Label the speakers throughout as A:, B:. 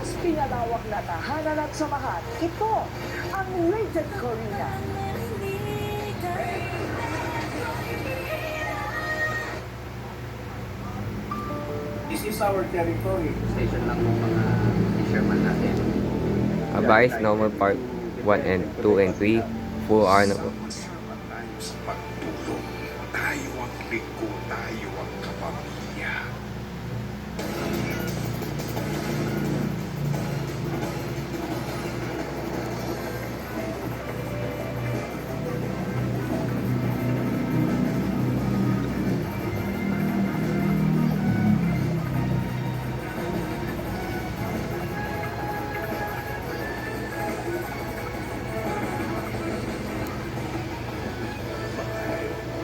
A: mas pinalawak na tahanan at samahan. Ito ang Rated Corina.
B: This is our territory.
C: Station lang ng mga fisherman natin.
D: Abay's Normal Park 1 and 2 and 3 full hour na po.
E: Sama tayo sa pagtulong. Tayo ang liko, tayo ang kapamilya.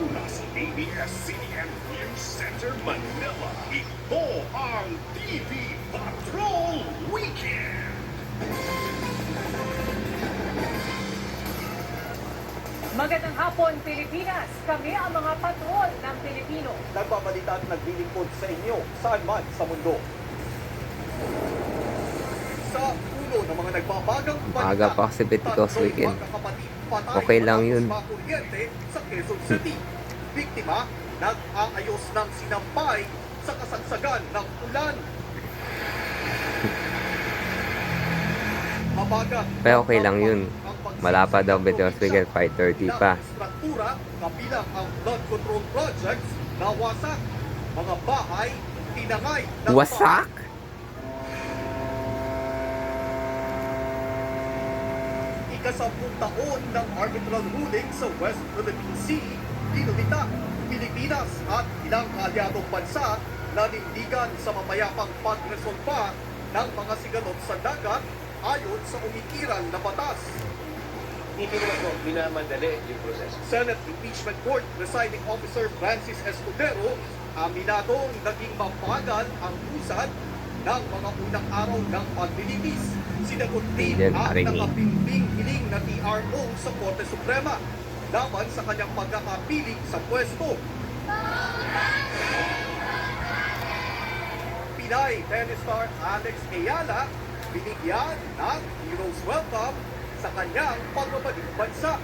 E: Nasa ABS-CBN News Center, Manila. Ito ang TV Patrol Weekend!
F: Magandang hapon, Pilipinas! Kami ang mga patrol ng Pilipino.
G: Nagbabalita at naglilingkod sa inyo saan man sa mundo. Sa ulo ng mga nagbabagang
D: Maaga pa kasi Pentecost weekend. Okay lang yun.
G: Sa Quezon City. Biktima, nag-aayos ng sinampay sa kasagsagan ng ulan. Mabaga.
D: Pero okay lang yun. Malapad daw Pentecost weekend, 5:30 pa.
G: Struktura, kabilang ang flood control projects na wasak. Mga bahay, tinangay ng
D: Wasak?
G: Ika-10 taon ng arbitral ruling sa West Philippine Sea, dinumita Pilipinas at ilang kaalyadong bansa na nindigan sa mamayapang pagresolba ng mga sigalot sa dagat ayon sa umikiral na batas.
B: Hindi naman po minamadali yung proseso.
G: Senate Impeachment Court Presiding Officer Francis Escudero aminadong naging mabagal ang usad ng mga unang araw ng paglilitis. Sinagot din
D: Then,
G: ang
D: Arini.
G: nakapimbing hiling na TRO sa Korte Suprema laban sa kanyang pagkakapiling sa pwesto. Pinay tennis star Alex Ayala binigyan ng Heroes Welcome sa kanyang pagbabalik bansa.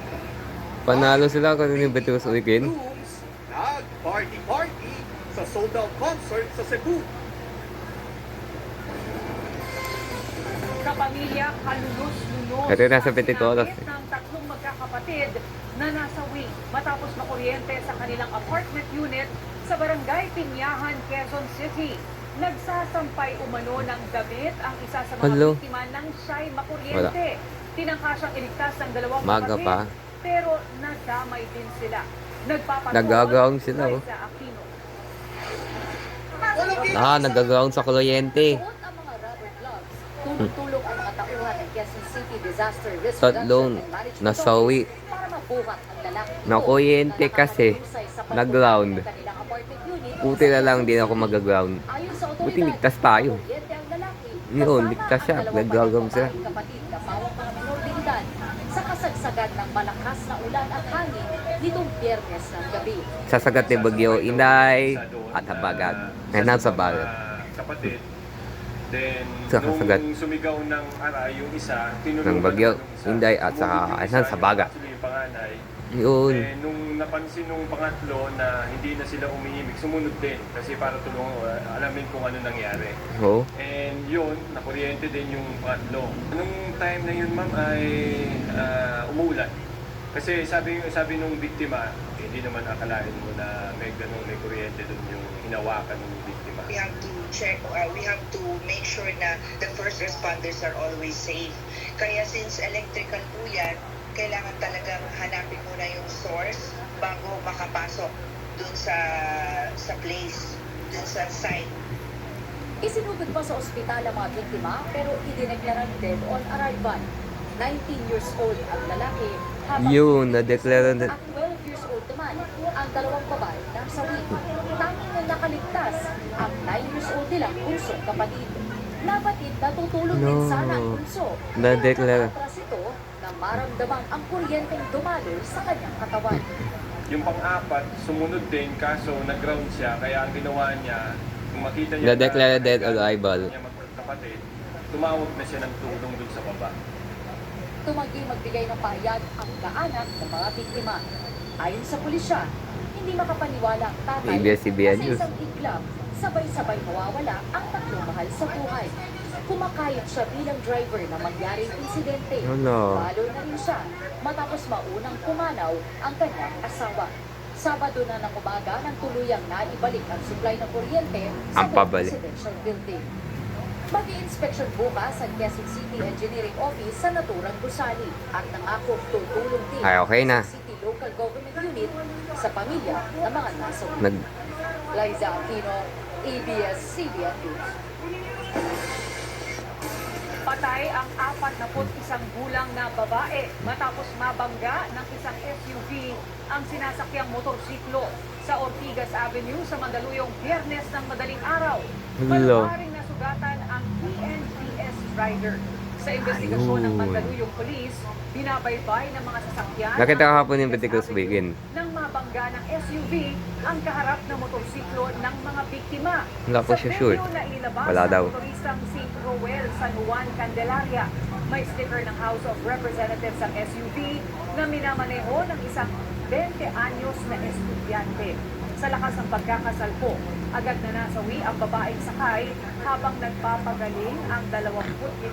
D: Panalo sila kasi yung Pentecost weekend.
G: Blooms, nag-party-party sa sold-out concert sa Cebu.
F: Kapamilya, kalulus-lunos
D: Ito nasa
F: ang
D: Pentecost.
F: sinapit ng tatlong magkakapatid na nasa wing matapos makuryente sa kanilang apartment unit sa barangay Pinyahan, Quezon City. Nagsasampay umano ng damit ang isa sa mga
D: Hello?
F: biktima ng siya'y makuryente. Tinangka siyang iligtas ng dalawang
D: Maga
F: kapatid,
D: pa.
F: pero nadamay din sila. Nagpapatrol
D: Nagagawang sila, oh.
F: Liza Aquino.
D: Nagagawang sa kuryente.
H: Suot ang mga rubber gloves. Tulong-tulong ang mga tauhan ng Quezon City Disaster Risk
D: Tatlong
H: Reduction and Management
D: nasawi.
H: Office para mabuhat ang lalaki ito
D: Nakuryente
H: na
D: kasi
H: nakakalusay sa pagbuhat
D: nag-ground.
H: ng kanilang apartment unit
D: Buti
H: sa
D: na lang
H: Quezon
D: din ako
H: City.
D: mag-ground.
H: Ayon sa
D: Buti
H: otoridad,
D: ligtas tayo.
H: nakuryente ang lalaki,
D: Yun,
H: kasama
D: ligtas siya.
H: ang dalawang
D: Nag-ground sila.
H: babaeng kapatid na pawang mga minor de edad sa kasagsagan ng malakas na ulan at hangin nitong Biyernes ng gabi.
D: Sasagat ni Bagyo Inday at Habagat. Ngayon sa bagat.
B: Kapatid. Then,
D: Sasagat.
B: nung sumigaw ng aray, yung isa,
D: Ng
B: tinulungan
D: Bagyo
B: ng isa.
D: Inday at saka
B: Bumulong yung
D: Ayhan
B: isa,
D: sa bagat.
B: Actually, yung panganay.
D: Yun.
B: Eh, nung napansin nung pangatlo na hindi na sila umiimik, sumunod din. Kasi para tulungan, alamin kung ano nangyari.
D: Oh.
B: And yun, nakuryente din yung pangatlo. Nung time na yun, ma'am, ay umuulan. Kasi sabi nung biktima, hindi naman akalain mo na may ganun, may kuryente dun yung hinawakan ng biktima.
I: We have to check, we have to make sure na the first responders are always safe. Kaya since electrical po yan, kailangan talagang hanapin muna yung source bago makapasok dun sa place, dun sa site.
H: Isinugod pa sa ospital ang mga biktima pero idineklarang dead on arrival. 19 years old ang lalaki habang
D: Yun, na-declare na.
H: at 12 years old naman ang dalawang babae nasa wing. Tanging na nakaligtas ang 9 years old nilang bunsong kapatid. Nabatid na tutulong din
D: No.
H: sana ang bunso.
D: Na-declare.
H: Pero nakatras ito na maramdaman ang kuryenteng dumaloy sa kanyang katawan.
B: Yung pang-apat, sumunod din, kaso nag-ground siya. Kaya ang ginawa niya, kung makita niya
D: Na-declare dead on arrival.
B: niya magkapatid, tumawag na siya ng tulong dun sa baba.
H: Tumanggi magbigay ng pahayag ang kaanak ng mga biktima. Ayon sa pulisya, hindi makapaniwala ang tatay
D: ABS-CBN
H: na sa
D: News.
H: isang iglap, sabay-sabay mawawala ang tatlong mahal sa buhay. Kumakayod siya bilang driver na mangyaring insidente.
D: Wala.
H: Palo na rin siya matapos maunang pumanaw ang kanyang asawa. Sabado na ng umaga nang tuluyang naibalik ang supply ng kuryente sa
D: Ang pabalik.
H: residential building. Mag-i-inspection bukas ang Quezon City Engineering Office sa naturang gusali at nangakong tutulong din
D: Ay, okay na.
H: sa City Local Government Unit sa pamilya ng mga nasawi.
D: Nag
H: Liza Aquino, ABS-CBN News.
F: Patay ang 41 gulang na babae matapos mabangga ng isang SUV ang sinasakyang motorsiklo sa Ortigas Avenue sa Mandaluyong Biyernes ng madaling araw.
D: Hello.
F: Maaaring nasugatan ang PNPS rider. Sa investigasyon ng
D: Ayun.
F: Mandaluyong Police, binabaybay ng mga sasakyan
D: Nakita ko
F: ng
D: hapon yung
F: Ortigas
D: Peticos
F: Avenue
D: Weekend.
F: nang mabangga ng SUV ang kaharap na motorsiklo ng mga biktima.
D: Wala po
F: Sa
D: siya sure.
F: video na ilabas
D: Wala
F: ng
D: daw.
F: motoristang si Roel San Juan Candelaria, may sticker ng House of Representatives ang SUV na minamaneho ng isang 20 anyos na estudyante. Sa lakas ng pagkakasalpo, agad na nasawi ang babaeng sakay habang nagpapagaling ang 25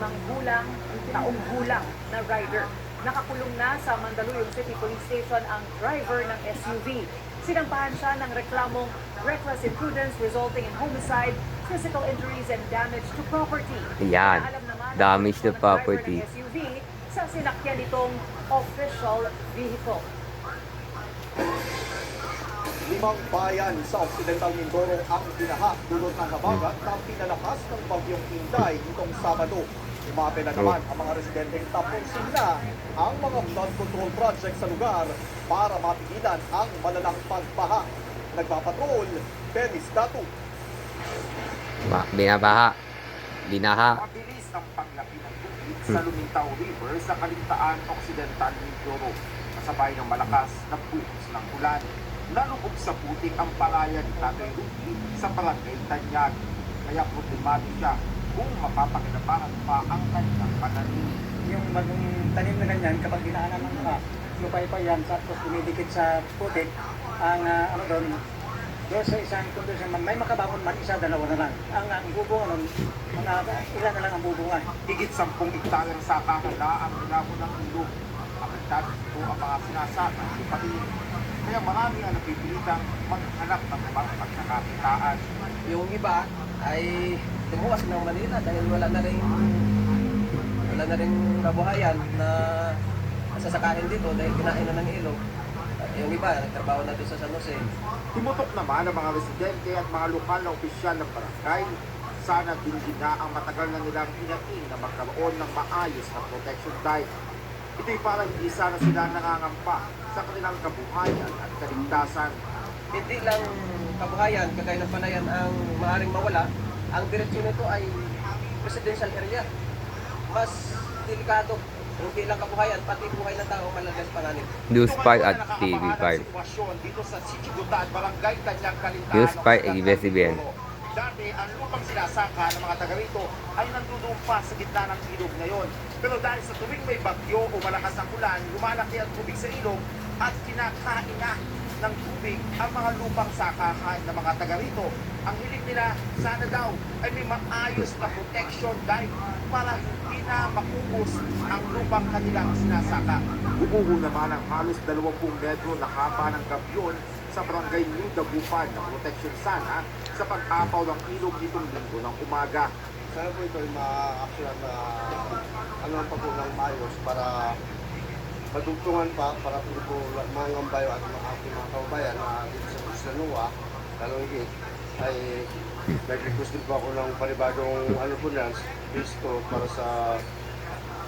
F: taong gulang na rider. Nakakulong na sa Mandaluyong City Police Station ang driver ng SUV. Sinampahan siya ng reklamong reckless imprudence resulting in homicide, physical injuries, and damage to property.
D: Yan.
F: Naalam naman ang
D: Damage to
F: posisyon ng driver
D: property.
F: ng SUV sa sinakyan nitong official vehicle.
G: 5 bayan sa Occidental Mindoro ang binaha dulot ng habagat ng pinalakas ng bagyong Inday nitong Sabado. Umape na naman ang mga residenteng tapusin na ang mga flood control project sa lugar para mapigilan ang malalang pagbaha. Nagpapatrol, Dennis Datu.
D: Binabaha. Binaha.
E: Mabilis ang paglaki ng tubig sa Lumitaw River sa Kalintaan Occidental Mindoro. Kasabay ng malakas na buhos ng ulan. Nalubog sa putik ang palayan ni Tatay Rudy sa Barangay Tanyag. Kaya problemado siya kung mapapakinabangan pa ang kanyang pananim.
J: Yung tanim na ganyan, kapag dinaanan ng mga lupay-pay yan, tapos dumidikit sa putik, ang doon sa isang kondisyon, may makabakon man, isa, dalawa na lang. Ang bubungan nun, mga ilan na lang ang bubungan.
E: Higit 10 hektaryang sakahan na ang inabot ng ilog. Apektado ito ang mga sinasakang lupain. Kaya marami ang napipilitang maghanap ng ibang pagkakakitaan.
C: Yung iba ay tumuwas ng Manila dahil wala na rin kabuhayan na sasakahin dito dahil kinain na ng ilog. At yung iba, nagtrabaho na doon sa San Jose.
E: Himutok naman ang mga residente at mga lokal na opisyal ng barangay. Sana dinggin na ang matagal na nilang hinaing na magkaroon ng maayos na protection dive. Ito'y para hindi sana sila nangangampa sa kanilang kabuhayan at kaligtasan.
C: Hindi lang kabuhayan, kagaya ng palayan ang maaaring mawala. Ang diretsyon nito ay residential area. Mas delikado. Hindi lang kabuhayan, pati buhay ng tao malagas panganib.
D: News 5 at TV5.
E: Dito sa Sichigutan, Barangay Tanyag, Kalintaan.
D: News 5 ABS-CBN.
E: Dati, ang lupang sinasaka ng mga taga rito ay nandudumpa sa gitna ng ilog ngayon. Pero dahil sa tuwing may bagyo o malakas ang ulan, lumalaki ang tubig sa ilog at kinakain na ng tubig ang mga lupang sakahan ng mga taga rito. Ang hiling nila, sana daw ay may maayos na protection dahil para hindi na maubos ang lupang kanilang sinasaka. Bumuho naman ang halos 20 metro na haba ng gabyon sa barangay New Dagupan na protection sana sa pag-apaw ng ilog nitong linggo ng umaga.
J: Sana po ito ay ma-action na ang pagkulang mayos para madugtungan pa para po mga ngambay at mga ating mga kababayan na dito sa Nuwa, lalo higit ay nag-request din po ako ng panibagong po na listo para sa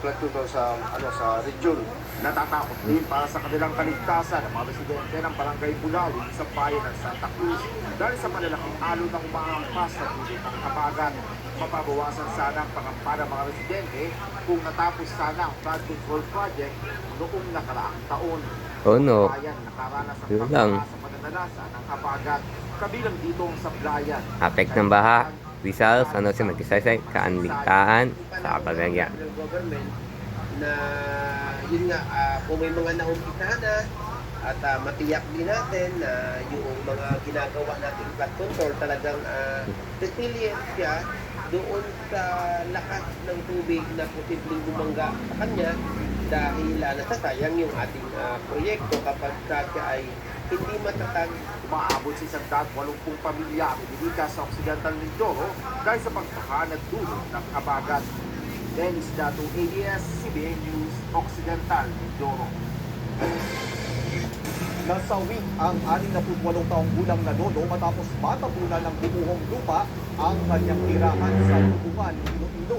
J: flood control sa region.
E: Natatakot din para sa kanilang kaligtasan ang mga residente ng Barangay Bulawi sa bayan ng Santa Cruz dahil sa malalaking alon ng umahampas sa tubig ng habagat. Mapabawasan sana ang pangamba ng mga residente kung natapos sana ang flood control project noong nakaraang taon.
D: Oh no.
E: Bayan nakaranas ng
D: Yun lang.
E: pagbaha sa pananalasa ng habagat, kabilang dito ang Sablayan.
D: Apek ng baha. Rizal, San Jose, Magsaysay, Kaanligtaan, sa Cagayan.
C: Government na yun nga, kung may mga naumpitahan na at matiyak din natin na yung mga ginagawa nating flood control talagang resilient siya doon sa lakas ng tubig na posibleng bumangga sa kanya dahil nasasayang yung ating proyekto kapag siya ay hindi matatag.
E: Umaabot sa 180 pamilya ang binika sa Occidental Mindoro dahil sa pagbaha nagdulot ng habagat. Dennis Dato, ABS-CBN News, Occidental Mindoro.
G: Nasawi ang 68 taong gulang na lolo matapos matapunan ng bumuhong lupa ang kanyang tirahan sa Tubuhan, Iloilo.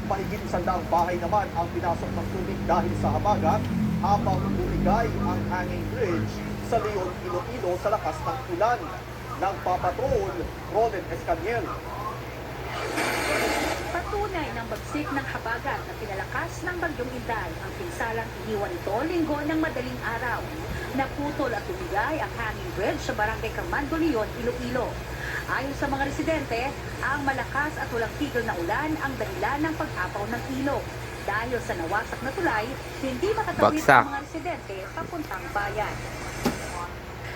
G: Mahigit 100 bahay naman ang pinasok ng tubig dahil sa habagat habang bumigay ang hanging bridge sa Leon, Iloilo sa lakas ng ulan. Nagpapatrol, Ronen Escaniel.
H: Patunay ng bagsik ng habagat na pinalakas ng Bagyong Inday ang pinsalang iniwan ito linggo ng madaling araw. Naputol at tumigay ang hanging bridge sa Barangay Carmando Leon, Iloilo. Ayon sa mga residente, ang malakas at walang tigil na ulan ang dahilan ng pag-apaw ng ilog. Dahil sa nawasak na tulay, hindi makatawid
D: Bagsak.
H: ang mga residente papuntang bayan.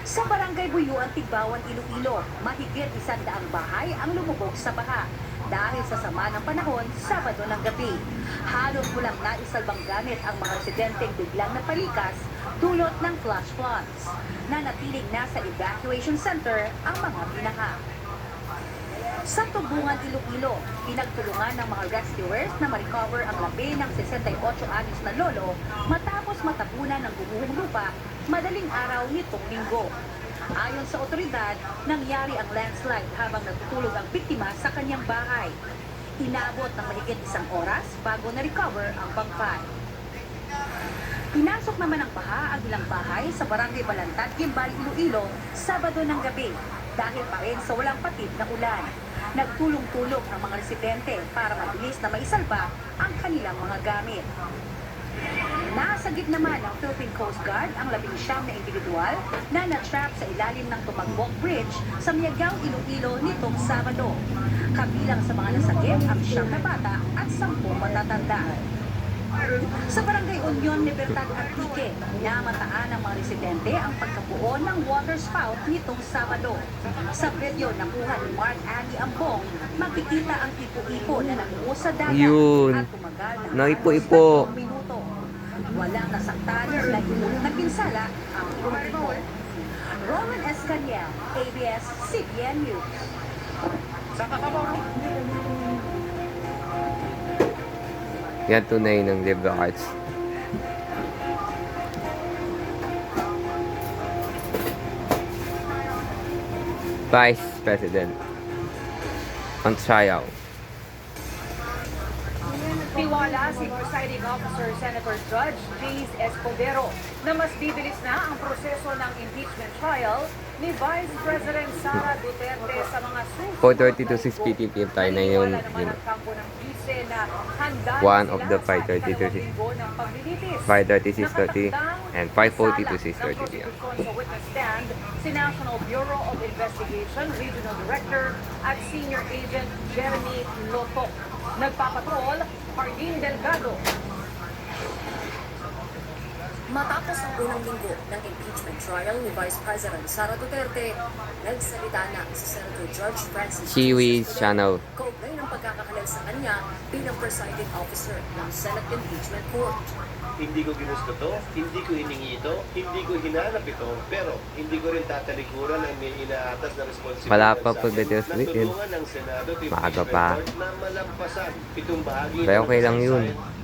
H: Sa Barangay Buyuan, Tigbawan, Iloilo, mahigit 100 bahay ang lumubog sa baha. Dahil sa sama ng panahon, Sabado ng gabi. Halos walang naisalbang gamit ang mga residenteng biglang napalikas dulot ng flash floods. Nanatiling nasa evacuation center ang mga binaha. Sa Tubungan, Iloilo, pinagtulungan ng mga rescuers na ma-recover ang labi ng 68 anyos na lolo matapos matapunan ng bumuhong lupa madaling araw nitong linggo. Ayon sa otoridad, nangyari ang landslide habang natutulog ang biktima sa kanyang bahay. Inabot ng mahigit 1 oras bago na-recover ang bangkay. Pinasok naman ng baha ang ilang bahay sa Barangay Balantad, Gimbal, Iloilo, Sabado ng gabi dahil pa rin sa walang patid na ulan. Nagtulong-tulong ang mga residente para mabilis na maisalba ang kanilang mga gamit. Nasagip naman ng Philippine Coast Guard ang 19 na individual na na-trap sa ilalim ng Tumagbong Bridge sa Miagao, Iloilo nitong Sabado. Kabilang sa mga nasagip ang 9 na bata at 10 matatanda. Sa Barangay Union, Libertad, Antique, namataan ng mga residente ang pagkabuo ng water spout nitong Sabado. Sa video nakuha ni Mark Andy Ambong, makikita ang ipo-ipo na namuo sa dagat
D: Yun.
H: at tumagal ng
D: Naipo-ipo.
H: 2 minuto. Walang nasaktan na inulit na pinsala ang ipo-ipo. Roman Escaniel, ABS-CBN News.
D: Yan tunay ng liberal arts. Vice President on trial.
F: Tiwala si Presiding Officer Senator Judge James Escudero na mas bibilis na ang proseso ng impeachment trial ni Vice President Sara Duterte sa mga susunod
D: 4:30 to 6:50 p.m. tayo na yun.
F: Naniniwala naman ang kampo ng vice na handa
D: One
F: sila
D: of the
F: sa
D: 5:30 to
F: ikalawang linggo ng paglilitis.
D: 5:30, 6:30,
F: Nakatakdang
D: and 5:40 to
F: isala
D: 6:30
F: ng
D: p.m.
F: prosecution sa witness stand si National Bureau of Investigation Regional Director at Senior Agent Jeremy Loto. Nagpapatrol, Hardin Delgado.
H: Matapos ang unang linggo ng impeachment trial ni Vice President Sara Duterte, nagsalita na si Senator George Francis
D: Chiwi's Channel.
H: kaugnay ng pagkakahalal sa kanya bilang presiding officer ng Senate Impeachment Court.
C: Hindi ko ginusto to, hindi ko hiningi ito, hindi ko hinanap ito, pero hindi ko rin tatalikuran ang may inaatas na responsibilidad
D: Wala pa po
C: sa akin
D: videos
C: na
D: weekend.
C: tulungan ng Senado to
D: Maaga
C: impeachment
D: pa.
C: court na malampasan itong bahagi
D: Kaya
C: ng
D: okay lang yun.
C: kasaysayan.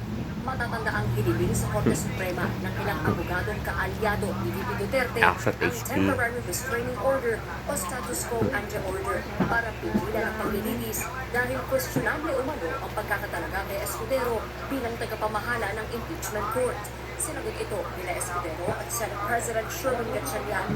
H: Matatanda ang hinilin sa Korte Suprema ng ilang abogadong kaalyado ni VP Duterte
D: Asset
H: ang
D: HP.
H: temporary restraining order o status quo ante order para pigilan ang paglilinis dahil questionable umano ang pagkakatalaga kay Escudero bilang tagapamahala ng impeachment court. Sinagot ito nila Escudero at Senate President Sherwin Gatchalian.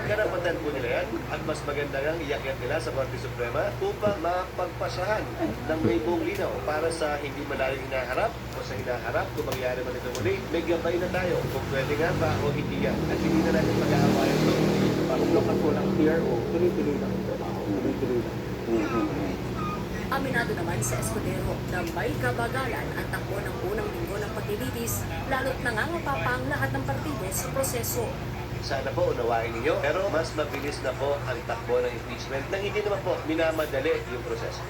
C: Karapatan po nila yan at mas maganda nga iyakyat nila sa Korte Suprema upang mapagpasahan ng may buong linaw para sa hindi malayong hinaharap o sa hinaharap kung mangyari man ito muli. May gabay na tayo kung pwede nga ba o hindi yan at hindi na natin mag-aawayan ito. Paglokan po ng PRO, tuloy-tuloy lang ito. Tuloy-tuloy lang.
H: Aminado naman sa Escudero na may kabagalan ang takbo ng unang linggo ng paglilitis, lalo't nangangapa pa ang lahat ng partido sa proseso.
K: Sana po unawain ninyo, pero mas mabilis na po ang takbo ng impeachment nang hindi naman po minamadali yung proseso.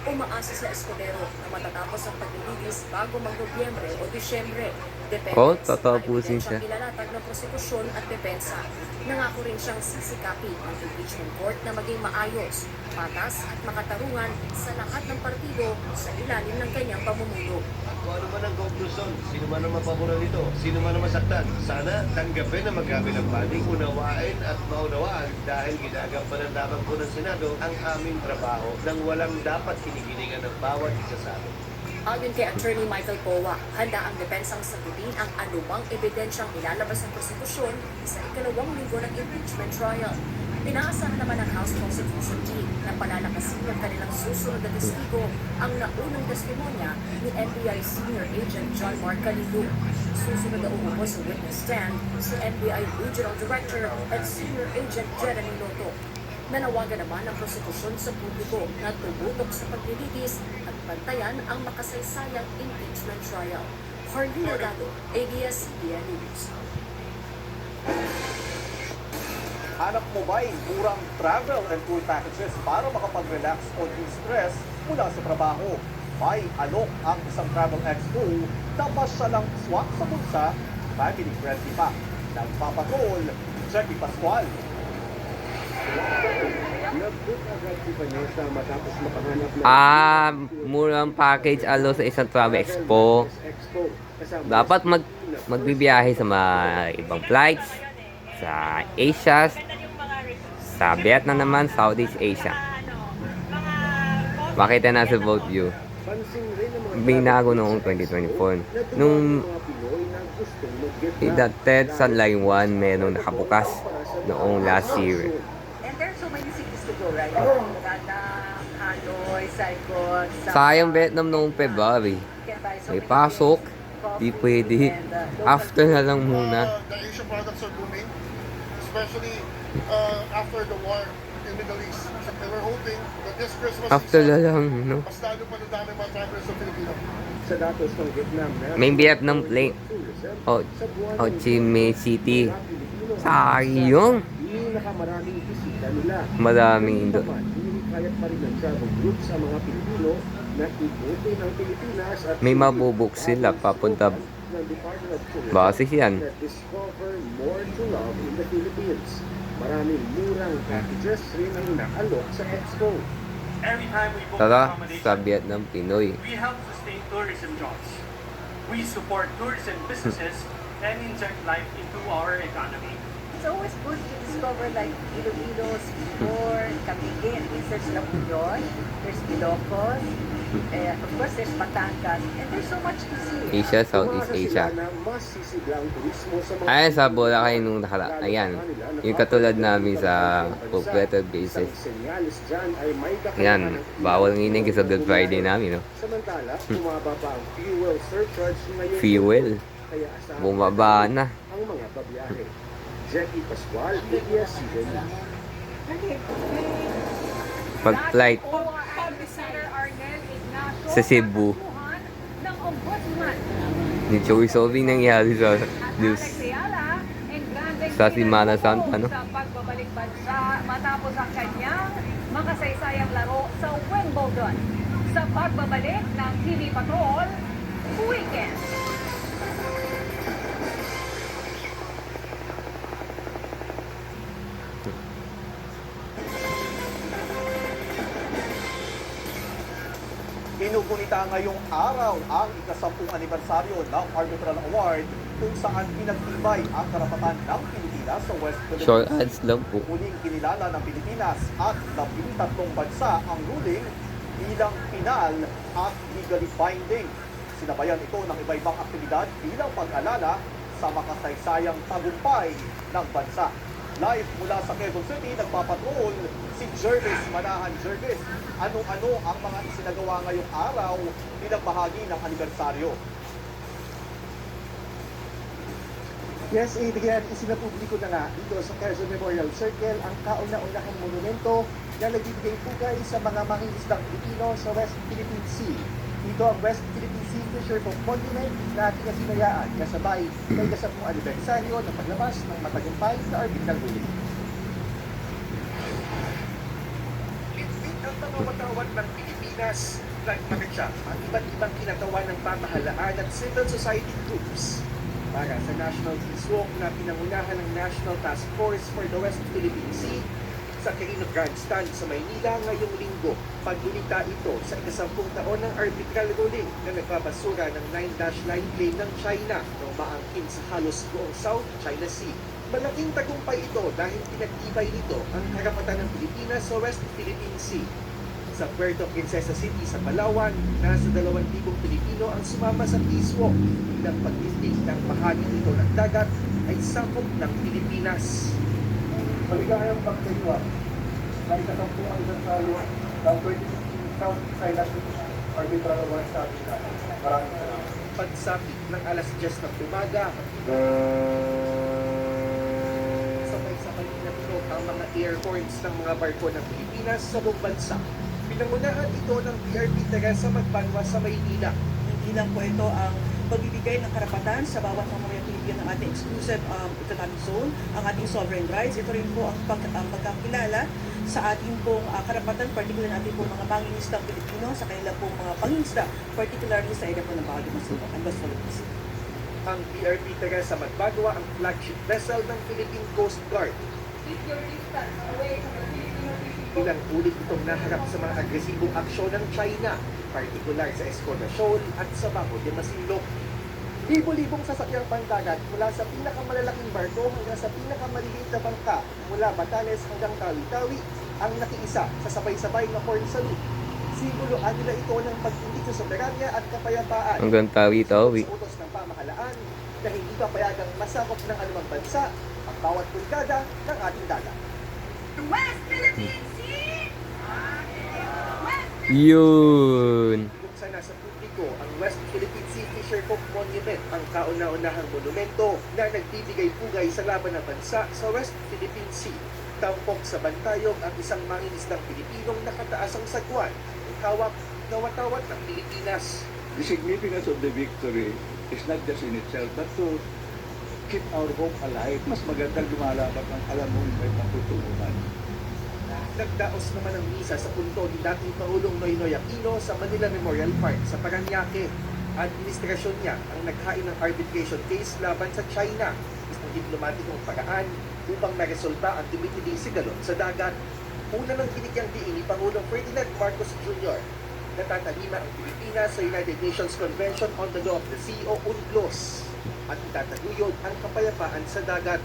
H: Umaasa sa Escudero na matatapos ang paglilitis bago mag-Nobyembre o Disyembre. Depende
D: Oh,
H: sa
D: tatapusin
H: mga
D: siya.
H: ebidensiyang ilalatag ng prosekusyon at depensa. Nangako rin siyang sisikapin ang impeachment court na maging maayos, patas at makatarungan sa lahat ng partido sa ilalim ng kanyang pamumuno.
K: Kung ano man ang konklusyon, sino man ang mapaboran nito, sino man ang masaktan, sana tanggapin ang magkabilang panig, unawain at maunawaan dahil ginagampanan lamang po ng Senado ang aming trabaho nang walang dapat kinikilingan ng bawat isa sa amin.
H: Ayon kay Attorney Michael Powa, handa ang depensang sagutin ang anumang ebidensyang ilalabas ng prosekusyon sa ikalawang linggo ng impeachment trial. Inaasahan naman ng House Prosecution Team na palalakasin ng kanilang susunod na testigo ang naunang testimonya ni NBI Senior Agent John Mark Calido. Susunod na umupo sa witness stand si NBI Regional Director at Senior Agent Jeremy Noto. Nanawagan naman ng prosekusyon sa publiko na tumutok sa paglilitis at bantayan ang makasaysayang impeachment trial. Harley Delgado, ABS-CBN News.
G: Hanap mo ba'y murang travel and tour packages para makapag-relax o de-stress mula sa trabaho? May alok ang isang travel expo na masyalang swak sa bulsa, family-friendly pa. Nagpapatrol, Jackie Pascual.
D: Murang package alo sa isang travel expo. Dapat magbibiyahe sa mga ibang flights sa Asia, sa Vietnam naman, Southeast Asia. Makita na sa boat view. Binago noong 2024. Nung idated sa Line 1, merong nakabukas noong last year.
A: And there's so many cities to go, right? Vietnam, Hanoi, Saigon,
D: Sayang Vietnam noong February. May pasok, di pwede. After na lang muna.
J: The Asian products are booming, especially after the war in Middle East. And we're hoping that this Christmas
D: After na lang, no?
J: mas lalo pa na dami mga travelers sa Pilipino.
G: Sa datos ng Vietnam,
D: May Vietnam plane. Ho Chi Minh City. Sayang.
G: Pinakamaraming bisita nila.
D: Maraming Indo.
G: Hindi kayat pa rin ng travel groups sa mga Pilipino na ikutin ng Pilipinas at
D: May mabubook sila papunta
G: ng Department of Tourism
D: basis yan.
G: that discover more to love in the Philippines. Maraming murang packages rin ang inaalok sa expo.
L: Every time we book
D: Tara
L: accommodation,
D: sa Vietnam Pinoy.
L: we help sustain tourism jobs. We support tourism businesses and inject life into our economy.
A: It's always good to discover like Iloilos, Bicol, Camiguin, research lang po yun. There's Ilocos, of course there's Batangas, and there's so much to see.
D: Asia, Southeast Asia. Ayan sa Boracay nung nakala. Ayan. Yung katulad namin sa operator basis. Ayan. Bawal nginig sa Good Friday namin, no?
G: Samantala, bumaba pa ang fuel surcharge ngayon.
D: Fuel.
G: Kaya asahan
D: Bumaba na.
G: ang mga babiyahe. Jackie Pascual, ABS-CBN.
D: Pag-flight sa Cebu.
F: ng Ombudsman.
D: Ni Joey Sobing nangyari sa news. Sa Semana Santa, no?
F: Sa pagbabalik bansa matapos ang kanyang makasaysayang laro sa Wimbledon. Sa pagbabalik ng TV Patrol Weekend.
G: Inugunita ngayong araw ang ika-10 anibersaryo ng Arbitral Award kung saan pinagtibay ang karapatan ng Pilipinas sa West Philippines.
D: Short ads lang po.
G: Muling kinilala ng Pilipinas at 13 bansa ang ruling bilang pinal at legally binding. Sinabayan ito ng iba-ibang aktibidad bilang pag-alala sa makasaysayang tagumpay ng bansa. Live mula sa Quezon City, nagpapatrol si Jervis Manahan. Jervis, ano-ano ang mga isinagawa ngayong araw bilang bahagi ng anibersaryo?
M: Yes, Adrian, isinapubliko na nga dito sa Quezon Memorial Circle ang kauna-unahang monumento
G: na nagbibigay pugay sa mga mangingisdang Pilipino sa West Philippine Sea. Ito ang West Philippine Sea Fisherfolk Monument na tinasinayaan kasabay may kasapong anibersaryo ng paglabas ng matagumpay na arbitral ruling. Litpit ang mga watawan ng Pilipinas, nagpakit siya ang iba't ibang kinatawa ng pamahalaan at civil society groups para sa National Peace Walk na pinangunahan ng National Task Force for the West Philippine Sea sa Quirino Grandstand sa Maynila ngayong linggo. Pagdulita ito sa ika-10 taon ng arbitral ruling na nagbabasura ng 9-9 claim ng China na umaangkin sa halos buong South China Sea. Malaking tagumpay ito dahil pinagtibay nito ang karapatan ng Pilipinas sa West Philippine Sea. Sa Puerto Princesa City sa Palawan, nasa 2,000 Pilipino ang sumama sa Peace Walk. Bilang pagtindig ng bahagi nito ng dagat ay sakop ng Pilipinas. Maligayang pagkaliwa na ikasampu ang anibersaryo ng 2016 South China Sea Arbitral Award sa atin. Maraming salamat. Pagsapit ng alas 10 ng umaga, sabay-sabay pinatulog ang mga air horns ng mga barko ng Pilipinas sa buong bansa. Pinangunahan ito ng PRP Teresa Magbanwa sa Maynila.
N: Hindi lang po ito ang pagbibigay ng karapatan sa bawat mamamayang Pilipino ng ating exclusive economic zone, ang ating sovereign rights. Ito rin po ang pagkakilala sa ating pong karapatan, particularly natin po mga mangingisdang Pilipino sa kanilang pong mga pangingisda, particularly sa area po ng Baguio Masinloc and West Philippine Sea.
G: Ang PRP Teresa Magbanwa ang flagship vessel ng Philippine Coast Guard.
F: Keep your distance away from the Filipino fishing boat.
G: Ilang ulit itong naharap sa mga agresibong aksyon ng China, partikular sa Escoda Shoal at sa Baguio de Masinloc. Libo-libong sasakyang pandagat mula sa pinakamalalaking barko hanggang sa pinakamaliliit na bangka mula Batanes hanggang Tawi-Tawi ang nakiisa sa sabay-sabay na horn salute. Simboloan nila ito ng pagtindig sa soberanya at kapayapaan.
D: Hanggang Tawi-Tawi.
G: Sa utos ng pamahalaan na hindi papayagang masakop ng anumang bansa ang bawat pulgada ng ating dagat.
H: West Philippine Sea!
D: Yun.
G: Buksan na sa publiko ang West Philippine Sea Fisherfolk Monument, ang kauna-unahang monumento na nagbibigay pugay sa laban ng bansa sa West Philippine Sea. Tampok sa bantayog ang isang mangingisdang Pilipinong nakataas ang sagwan, hawak na watawat ng Pilipinas.
O: The significance of the victory is not just in itself, but to keep our hope alive. Mas magandang lumalaban ng alam mo may patutunguhan.
G: Nagdaos naman ang misa sa punto ni dating Pangulong Noynoy Aquino sa Manila Memorial Park sa Parañaque. Administrasyon niya ang naghain ng arbitration case laban sa China, isang diplomatikong paraan upang maresolba ang tumitinding sigalot sa dagat. Una ng binigyang diin ni Pangulong Ferdinand Marcos Jr. Natatalima ang Pilipinas sa United Nations Convention on the Law of the Sea o UNCLOS at itataguyod ang kapayapaan sa dagat.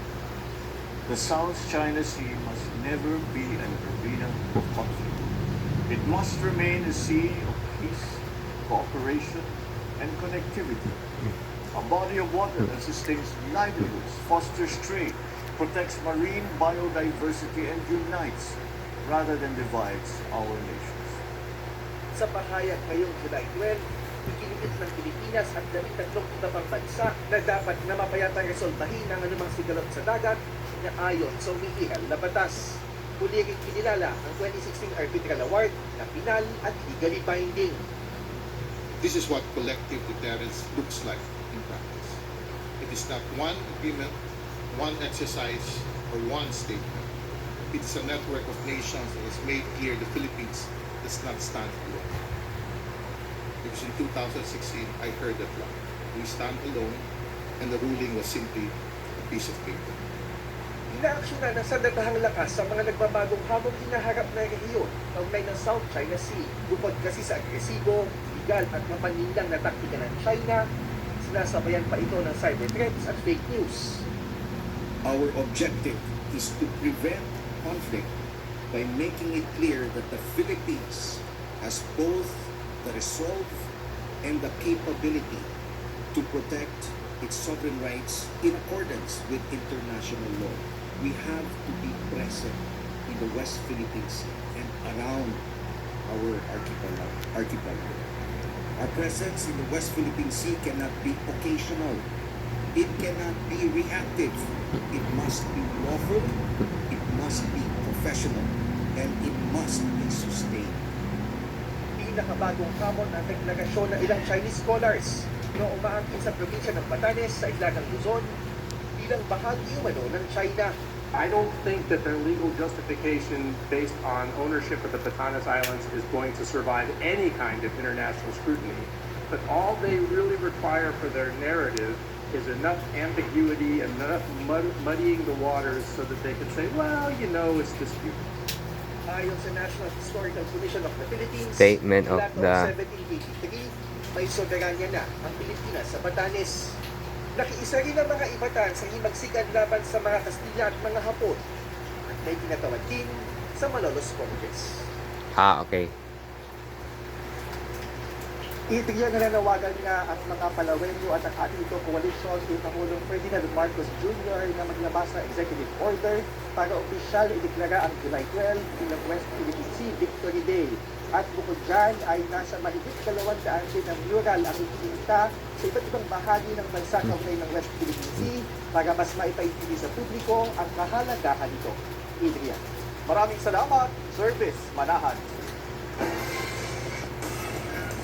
P: The South China Sea must never be an arena of conflict. It must remain a sea of peace, cooperation, and connectivity. A body of water that sustains livelihoods, fosters trade, protects marine biodiversity, and unites rather than divides our nations.
G: Sa pahayag ngayong July 12, ikinigit ng Pilipinas at 13 iba pang bansa na dapat na mapayatang resolbahin ang anumang sigalot sa dagat na ayon sa umihihal na batas. Huli rin kinilala ang 2016 Arbitral Award na pinal at legally binding.
Q: This is what collective deterrence looks like in practice. It is not one agreement, one exercise, or one statement. It is a network of nations that has made clear the Philippines does not stand alone. Because in 2016, I heard that line. We stand alone, and the ruling was simply a piece of paper.
G: Inaaksyonan ng sandatahang lakas sa mga nagbabagong hamong hinaharap na rehiyon kaugnay ng South China Sea. Bukod kasi sa agresibo, legal at mapanindang na taktika ng China, sinasabayan pa ito ng cyber threats at fake news.
R: Our objective is to prevent conflict by making it clear that the Philippines has both the resolve and the capability to protect its sovereign rights in accordance with international law. We have to be present in the West Philippine Sea and around our archipelago. Our presence in the West Philippine Sea cannot be occasional. It cannot be reactive. It must be lawful. It must be professional. and it must be sustained.
G: Pinakabagong hamon ang deklarasyon ng ilang Chinese scholars na umaangkin sa probinsya ng Batanes sa isla ng Luzon bilang bahagi umano ng China.
S: I don't think that their legal justification based on ownership of the Batanes Islands is going to survive any kind of international scrutiny. But all they really require for their narrative is enough ambiguity, enough muddying the waters so that they can say, well, you know, it's disputed.
G: Ayon sa National Historical Commission of the Philippines,
D: Statement of
G: mula
D: the-
G: taong 1783, may soberanya na ang Pilipinas sa Batanes. Nakiisa rin ang mga Ivatan sa himagsikan laban sa mga Kastila at mga Hapon at may tinatawag din sa Malolos Congress.
D: Okay.
G: Itriya nananawagan nga ang mga Palawenyo at ang ating ito coalition ni Pangulong Ferdinand Marcos Jr. na maglabas ng executive order para opisyal ideklara ang July 12 bilang West Philippine Sea Victory Day. At bukod dyan ay nasa mahigit 200 din ng mural ang itinita sa iba't ibang bahagi ng bansa kaugnay ng West Philippine Sea para mas maipaintindi sa publiko ang kahalagahan nito. Adrian. Maraming salamat, Service Manahan.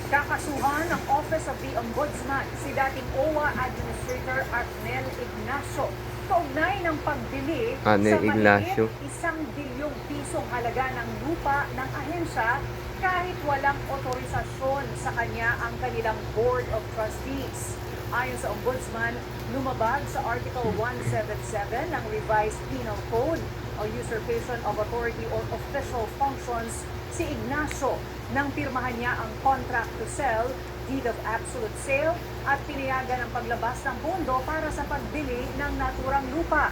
F: Kakasuhan ng Office of the Ombudsman si dating OWA Administrator Arnel Ignacio kaugnay ng pagbili
D: Arnel
F: sa
D: Ignacio.
F: mahigit 1 bilyong pisong halaga ng lupa ng ahensya kahit walang otorisasyon sa kanya ang kanilang Board of Trustees. Ayon sa Ombudsman, lumabag sa Article 177 ng Revised Penal Code o Usurpation of Authority or Official Functions si Ignacio nang pirmahan niya ang Contract to Sell, Deed of Absolute Sale at pinayagan ang paglabas ng pondo para sa pagbili ng naturang lupa.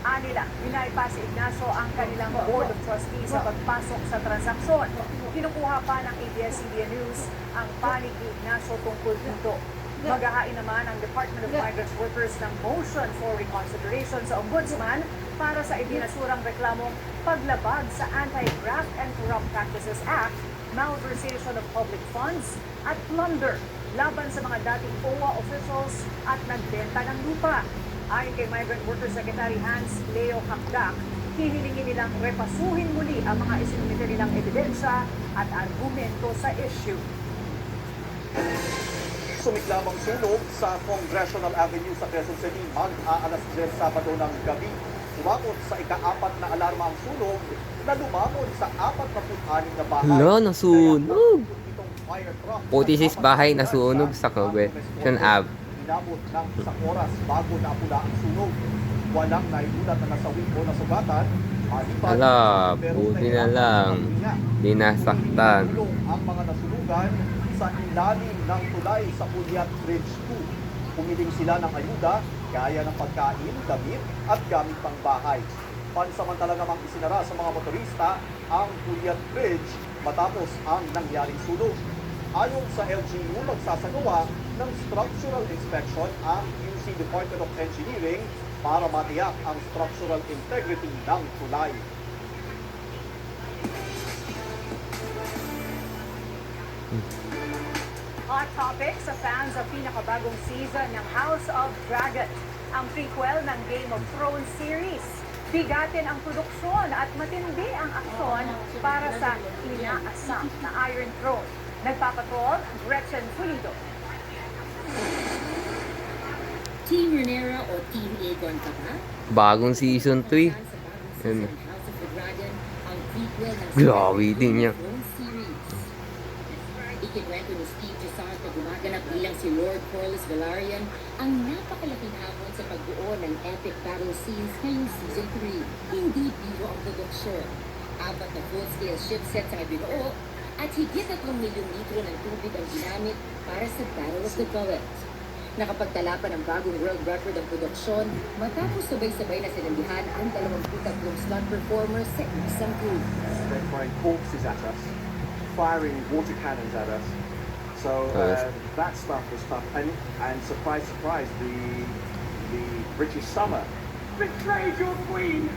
F: Anila, pinaipa si Ignacio ang kanilang Board of Trustees sa pagpasok sa transaksyon. Kinukuha pa ng ABS-CBN News ang panig ni Ignacio tungkol dito. Maghahain naman ang Department of Migrant Workers ng motion for reconsideration sa Ombudsman para sa ibinasurang reklamong paglabag sa Anti-Graft and Corrupt Practices Act, malversation of public funds, at plunder laban sa mga dating OWA officials at nagbenta ng lupa. Ayon kay Migrant Workers Secretary Hans Leo Hakdak, hihilingin nilang repasuhin muli ang mga isinumite nilang ebidensya at argumento sa issue.
G: Sumiklamang sunog sa Congressional Avenue sa Quezon City mag-aalas 10 Sabado ng gabi. Umabot sa ika-4 na alarma ang sunog na lumamon sa 46 na bahay.
D: Hala, nasunog.
G: Fire truck
D: 46 bahay nasunog sa Congression Ave.
G: inabot ng isang oras bago napula ang sunog. Walang naiulat na nasawi o nasugatan.
D: Hala, buti na lang. Di nasaktan.
G: Ang mga nasunugan sa ilalim ng tulay sa Pulyat Bridge 2. Pumiling sila ng ayuda, gaya ng pagkain, damit at gamit pang bahay. Pansamantala namang isinara sa mga motorista ang Pulyat Bridge matapos ang nangyaring sunog. Ayon sa LGU, magsasagawa ng structural inspection ang UC Department of Engineering para matiyak ang structural integrity ng tulay.
F: Hot topic sa fans sa pinakabagong season ng House of Dragon, ang prequel ng Game of Thrones series. Bigatin ang produksyon at matindi ang aksyon para sa inaasam na Iron Throne. Nagpapatrol, Gretchen Pulido.
T: Team Renera o Team Aegon ka ba?
D: Bagong season 3. Yan.
T: House of the Dragon, ang prequel ng
D: Grabe din niya.
T: Thrones series. Ikikwento ni Steve Toussaint na gumaganap bilang si Lord Corlys Velaryon ang napakalaking hamon sa pagbuo ng epic battle scenes ngayong season 3. Hindi biro ang produksyon. 4 na full-scale ship sets ang ibinuo at higit 3 milyong litro ng tubig ang ginamit para sa Battle of the Gullet. Nakapagtala pa ng bagong world record ang produksyon matapos sabay-sabay na sinambihan ang 23 slot performers sa isang crew.
S: They're throwing corpses at us, firing water cannons at us. So that stuff was tough. And surprise, surprise, the British summer betrayed your queen.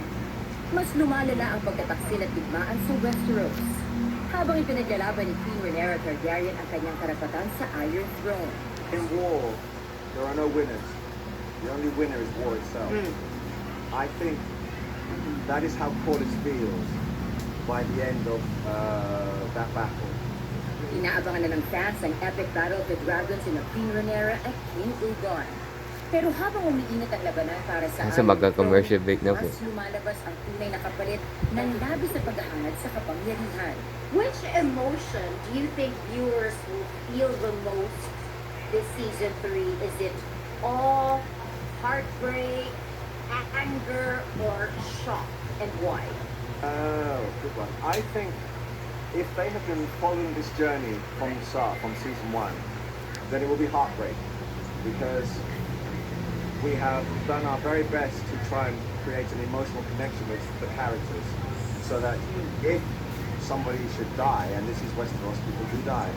T: Mas lumalala ang pagkataksil at digmaan sa Westeros. Habang ipinaglalaban ni Queen Rhaenyra Targaryen ang kanyang karapatan sa Iron Throne.
S: In war, there are no winners. The only winner is war itself. I think that is how Corlys feels.
U: by the end of that battle.
T: Inaabangan na ng fans ang epic battle of the dragons in Queen Rhaenyra at King Aegon. Pero habang umiinit ang labanan para sa
D: Kasi magka-commercial break na po.
T: mas lumalabas ang tunay na kapalit ng labis na paghahangad sa kapangyarihan.
H: Which emotion do you think viewers will feel the most this season 3? Is it awe, heartbreak, anger, or shock? And why?
U: Good one. I think if they have been following this journey from the start, from season 1, then it will be heartbreak, because we have done our very best to try and create an emotional connection with the characters, so that if somebody should die, and this is Westeros, people do die,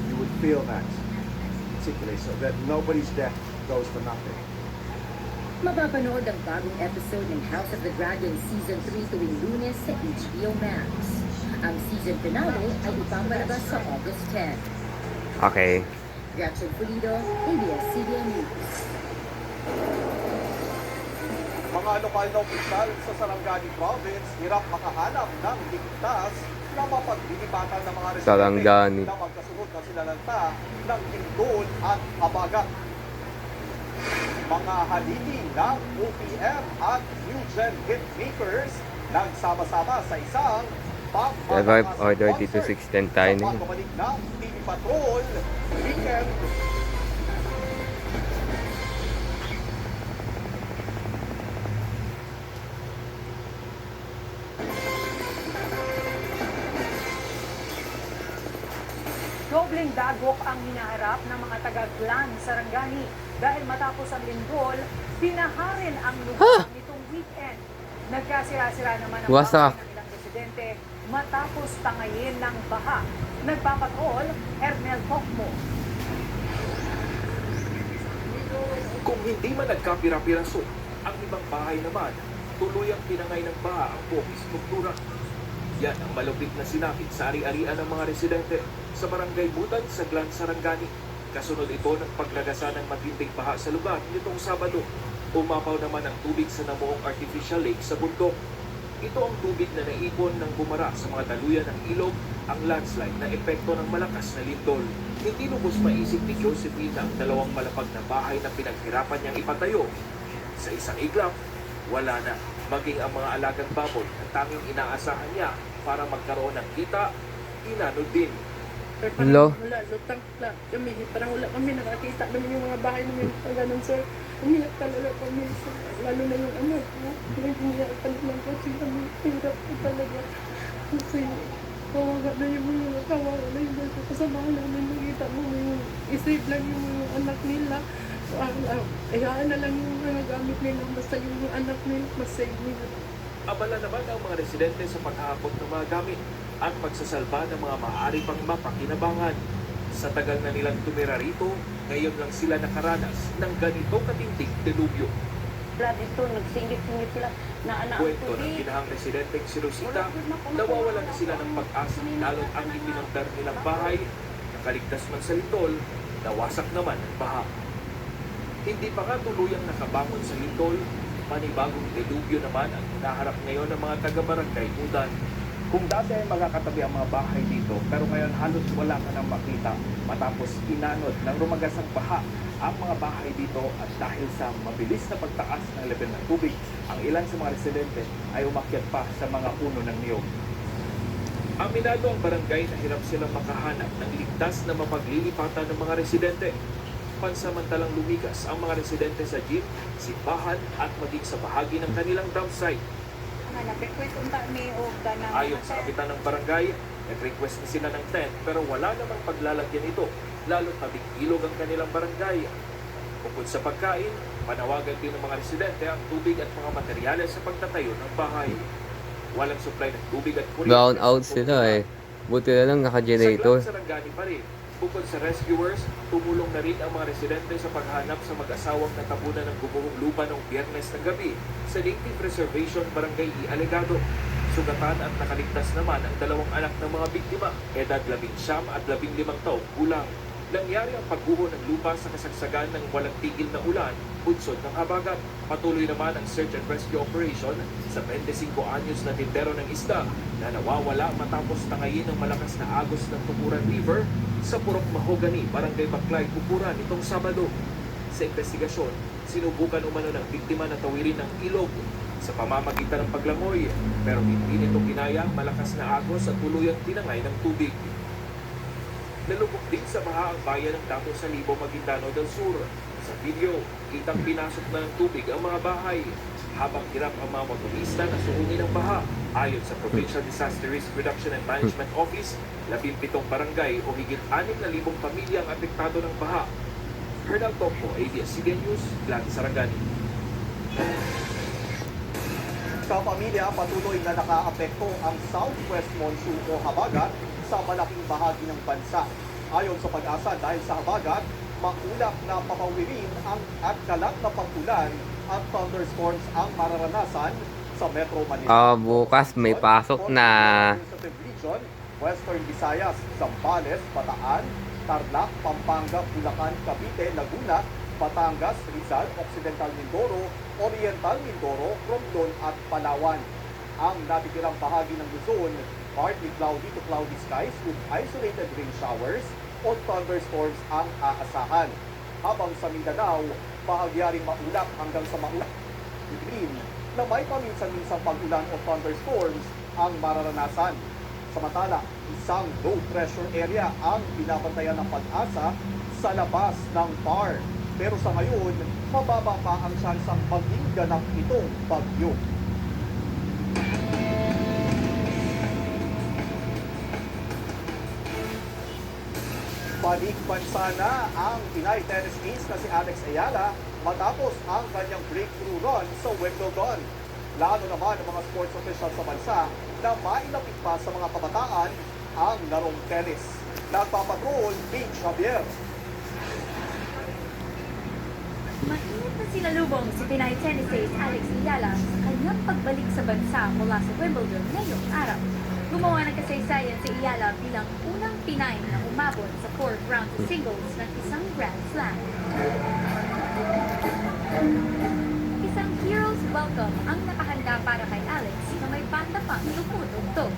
U: you would feel that particularly, so that nobody's death goes for nothing.
T: Mapapanood ang bagong episode ng House of the Dragon Season 3 tuwing Lunes sa HBO Max. Ang season finale ay ipapalabas sa August 10.
D: Okay.
T: Gretchen Pulido, ABS-CBN News.
G: Mga lokal na opisyal sa Sarangani Province hirap makahanap ng ligtas na mapaglilipatan ng mga residente
D: Sarangani.
G: na magkasunod na sinalanta ng lindol at habagat. Mga haligi ng OPM at New Gen Hitmakers nagsama-sama sa isang
D: Revive order dito 610 tayo na yun.
G: pagbabalik ng TV Patrol Weekend.
F: Dobleng dagok ang hinaharap ng mga taga-Glan Sarangani dahil matapos ang lindol, binaharin ang lugar nitong weekend. Nagkasira-sira naman ang
D: Wasak.
F: bahay ng ilang residente matapos tangayin ng baha. Nagpapatrol, Ernel Tokmo.
V: Kung hindi man nagkapira-piraso, ang ibang bahay naman, tuluyang tinangay ng baha ang buong istruktura. Yan ang malupit na sinapit sa ari-arian ng mga residente sa Barangay Butan sa Glan Sarangani. Kasunod ito ng paglagasan ng matinding baha sa lugar nitong Sabado. Umapaw naman ang tubig sa namuong artificial lake sa bundok. Ito ang tubig na naipon ng bumara sa mga daluyan ng ilog, ang landslide na epekto ng malakas na lindol. Hindi lubos maisip ni Josephine ang dalawang malapag na bahay na pinaghirapan niyang ipatayo. Sa isang iglap, wala na. Maging ang mga alagang baboy na tanging inaasahan niya para magkaroon ng kita, inanod din.
D: Hello?
W: Wala, lutang lang kami. Parang wala kami nakakita naman yung mga bahay namin. Ang ganun, sir. Umiyak talaga kami. Lalo na yung anak ko. Umiyak talaga kasi kami. Hirap ko talaga. Kasi kawaga na yung mga kawaga na yung mga kasamahan namin. Nakita mo yung isave lang yung mga anak nila. Hayaan na lang yung mga gamit nila. Basta yung anak nila, mas save nila.
V: Abala naman ang mga residente sa paghahapon ng mga gamit at pagsasalba ng mga maaari pang mapakinabangan. Sa tagal na nilang tumira rito, ngayon lang sila nakaranas ng ganito katindig delubyo.
W: Dito, nagsingit-singit sila na anak
V: Kwento ng ginahang residenteng si Rosita, nawawala na sila ng pag-asa lalo't ang ipinangdar nilang bahay, nakaligtas man sa lindol, nawasak naman ang baha. Hindi pa nga tuluyang nakabangon sa lindol, panibagong delubyo naman ang hinaharap ngayon ng mga taga-barangay Butan. Kung dati ay magkakatabi ang mga bahay dito, pero ngayon halos wala ka nang makita matapos inanod ng rumagasang baha ang mga bahay dito at dahil sa mabilis na pagtaas ng level ng tubig, ang ilan sa mga residente ay umakyat pa sa mga puno ng niyog. Aminado ang barangay na hirap silang makahanap ng ligtas na mapaglilipatan ng mga residente. Pansamantalang lumigas ang mga residente sa gym, simbahan at maging sa bahagi ng kanilang dump site. Ayon sa kapitan ng barangay, nag-request na sila ng tent pero wala namang paglalagyan ito, lalo't tabing-ilog ang kanilang barangay. Bukod sa pagkain, panawagan din ng mga residente ang tubig at mga materyales sa pagtatayo ng bahay. Walang supply ng tubig at kuryente.
D: Brown out sila eh. Buti na lang naka-generator.
V: Sa Glan Sarangani pa rin. Bukod sa rescuers, tumulong na rin ang mga residente sa paghanap sa mag-asawang natabunan ng gumuhong lupa noong Biyernes ng gabi sa Native Reservation Barangay Alegado. Sugatan at nakaligtas naman ang dalawang anak ng mga biktima, edad 19 at 15 taong gulang. Nangyari ang pagguho ng lupa sa kasagsagan ng walang tigil na ulan, bunsod ng habagat. Patuloy naman ang search and rescue operation sa 25 anyos na tindero ng isda na nawawala matapos tangayin ng malakas na agos ng Tukuran River sa Purok Mahogany, Barangay Baclay, Tukuran itong Sabado. Sa investigasyon, sinubukan umano ng biktima na tawirin ng ilog sa pamamagitan ng paglangoy, pero hindi nito kinaya ang malakas na agos at tuluyang tinangay ng tubig. Nalubog din sa baha ang bayan ng Dato Salibo, Maguindanao del Sur. Sa video, kitang pinasok na ng tubig ang mga bahay, habang hirap ang mga motorista na suungin ng baha. Ayon sa Provincial Disaster Risk Reduction and Management Office, 17 barangay o higit 6,000 pamilya ang apektado ng baha. Hernal Topo, ABS-CBN News, Gladys Sarangani.
G: Sa pamilya, patuloy na nakaapekto ang southwest monsoon o habagat sa malaking bahagi ng bansa. Ayon sa Pag-asa, dahil sa habagat, maulap na papawirin at kalat na pag-ulan at thunderstorms ang mararanasan sa Metro Manila.
D: Bukas may pasok na.
G: Region, Western Visayas, Zambales, Bataan, Tarlac, Pampanga, Bulacan, Cavite, Laguna, Batangas, Rizal, Occidental Mindoro, Oriental Mindoro, Romblon at Palawan. Ang natitirang bahagi ng Luzon, partly cloudy to cloudy skies with isolated rain showers o thunderstorms ang aasahan. Habang sa Mindanao, bahagyaring maulap hanggang sa maulap green na may paminsan-minsang pag-ulan o thunderstorms ang mararanasan. Samantala, isang low pressure area ang binabantayan ng Pag-asa sa labas ng PAR. Pero sa ngayon, mababa pa ang tsansang maging ganap itong bagyo. Balik-bansa na ang Pinay tennis ace na si Alex Ayala matapos ang kanyang breakthrough run sa Wimbledon. Lalo naman ang mga sports officials sa bansa na mailapit pa sa mga kabataan ang larong tennis. Nagpapatrol, Paige Javier.
B: Mainit na sinalubong si Pinay tennis ace Alex Ayala sa kanyang pagbalik sa bansa mula sa Wimbledon ngayong araw. Gumawa ng kasaysayan si Ayala bilang unang Pinay na umabot sa 4th round of singles ng isang Grand Slam. Isang hero's welcome ang nakahanda para kay Alex na may banda pang tumutugtog.